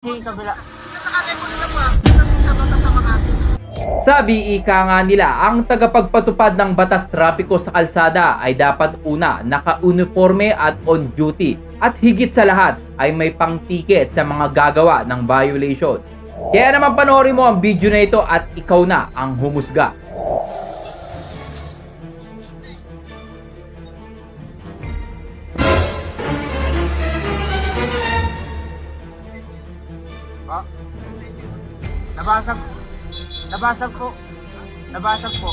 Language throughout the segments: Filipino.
Kabila. Sabi ika nga nila, ang tagapagpatupad ng batas trapiko sa kalsada ay dapat una naka-uniforme at on duty at higit sa lahat ay may pang-ticket sa mga gagawa ng violation. Kaya naman panoorin mo ang video na ito at ikaw na ang humusga. Nabasag po.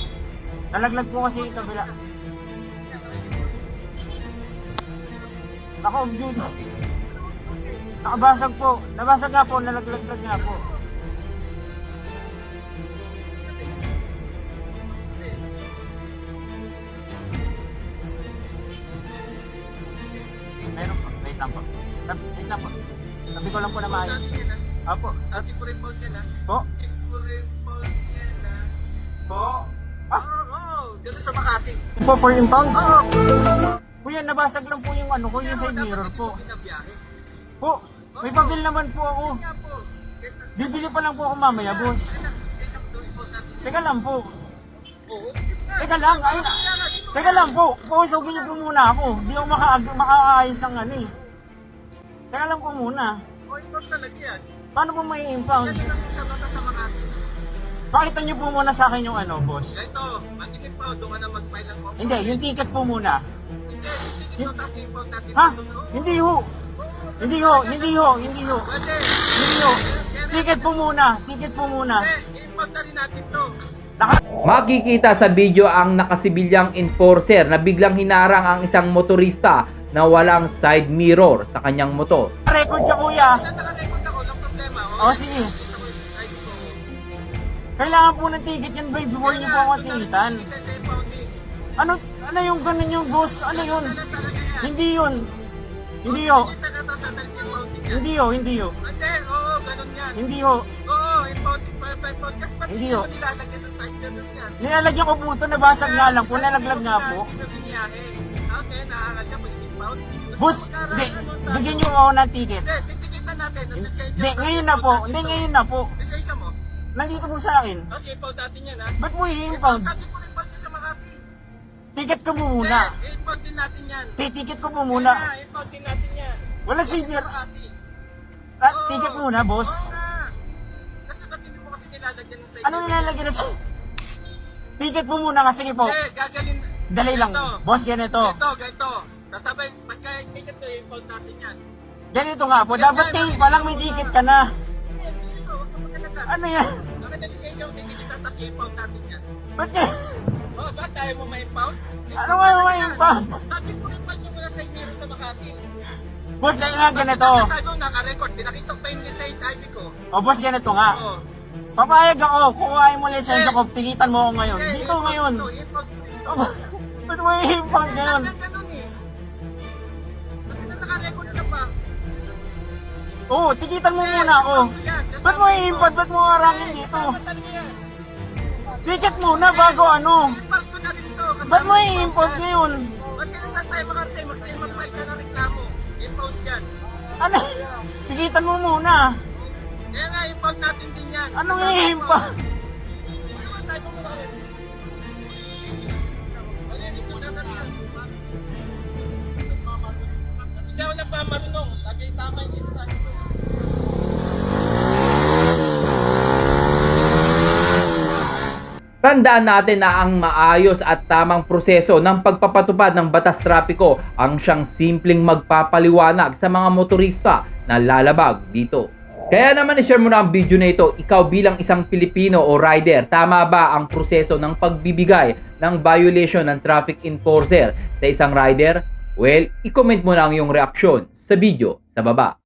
Nalaglag po kasi yung kabila. Naka-duty. Nakabasag po. Nabasag nga po, nalaglag nga po. Meron po, wait lang po. Sabi ko lang po na maayos. Opo. Dati ko rin po yan, ha? Po? Po? Oo, dito sa Makati. Po, for impound? Oo. Kuya, nabasag lang po yung ano ko, yung side mirror po. Binabiyahe. Po, may pabil naman po ako. Nga po. Bibili pa lang po ako mamaya, boss. Teka lang po. Oo. Teka lang, ay. Teka lang po. Boss, huwag niyo po muna ako. Di ako makaayos ng ano eh. Teka lang po muna. O, import talaga yan. Paano po may impound? Kasi lang sa bata sa Makati. Pakita niyo po muna sa akin yung ano, boss. Ito, mandinig pa, doon ka na mag-file ng complaint. Hindi, yung ticket po muna. Hindi, yung ticket tapos import natin. Ha? Oo. Hindi ho. Hindi ho. Pwede. Hindi ho. Ticket po muna. Hindi, import na rin natin to. Makikita sa video ang nakasibilyang enforcer na biglang hinarang ang isang motorista na walang side mirror sa kanyang motor. Record ka, kuya. Naka-record ako, lang problema. O, sige. Kita ko yung side ko. Kailangan po ng ticket yan, babe, before niyo po ako tikitan. Kita sa impounding. Ano yung ganun yung boss? Ano yun? Ano talaga yan? Hindi yun. Hindi ho. Hindi taga-tatal sa impounding yan. Hindi ho. Hindi, oo, ganun yan. Hindi ho. Oo, impounding pa podcast. Ba't Hindi, hindi mo oh. nilalagyan ng side ganun yan? Nilalagyan ko po ito, nabasag nga lang po, nalaglag nga po. Hindi na biniyahe. Okay, naaral ka pag impound. Boss, hindi, bigyan niyo ako ng ticket. Hindi, titikitan natin. Hindi, ngayon na po. Hindi, ngayon na po. Lisensya mo. Nandito po sa akin. Tapos impound natin yan, ha? Ba't mo i-impound? Sabi ko rin pag sa Makati. Ticket ko po muna. Hindi, impound din natin yan. Ticket ko po muna. Kaya, impound din natin yan. Wala senior. Makati. Ticket muna, boss. Oo nga. Kasi ba't hindi mo kasi nilalagyan ng side? Ano nilalagyan na sa... Ticket po muna nga, sige po. Hindi, gagalin. Dali lang. Ganito. Boss, ganito. Ganito. Kasabay, pagka ticket ko, impound natin yan. Ganito nga po. Dapat kayo pa lang may ticket ka na. Dito, huwag ka magkalala. Ano yan? Bakit na lisensya mo, titikitan, tapos impound natin yan. Ba't yan? Oh, ba't tayo mo ma-impound? Ano nga yung impound? Sabi ko rin ba't yung wala side mirror sa Makati? Boss, kaya nga ganito. Sabi mo, naka-record, pinakita ko pa yung lisensya ID ko. O boss, ganito nga. Oo. Papayag ako. Kukuhain mo lisensya ko. Tikitan mo ako ngayon. Dito ngayon. Impound. Ba't mo i-impound ngayon? Ganun eh. Kasi na naka-record ka pa. Oo, tikitan mo muna ako. Ba't mo i-impound? Ba't mo harangin dito? Kasama talaga yan. Ticket muna bago ano. Impound ko na rin to. Ba't mo i-impound ngayon? Ba't kaya saan tayo makarte? Mag-file ka ng reklamo. Impound yan. Ano? Tikitan mo muna. Kaya nga, impound natin din yan. Anong i-impound? Ano tayo mo muna rin? Hindi ako nagpamarunong. Lagi tama yung sinasabi ko. Tandaan natin na ang maayos at tamang proseso ng pagpapatupad ng batas trapiko ang siyang simpleng magpapaliwanag sa mga motorista na lalabag dito. Kaya naman i-share mo na ang video na ito, ikaw bilang isang Pilipino o rider, tama ba ang proseso ng pagbibigay ng violation ng traffic enforcer sa isang rider? Well, i-comment mo na ang iyong reaksyon sa video sa baba.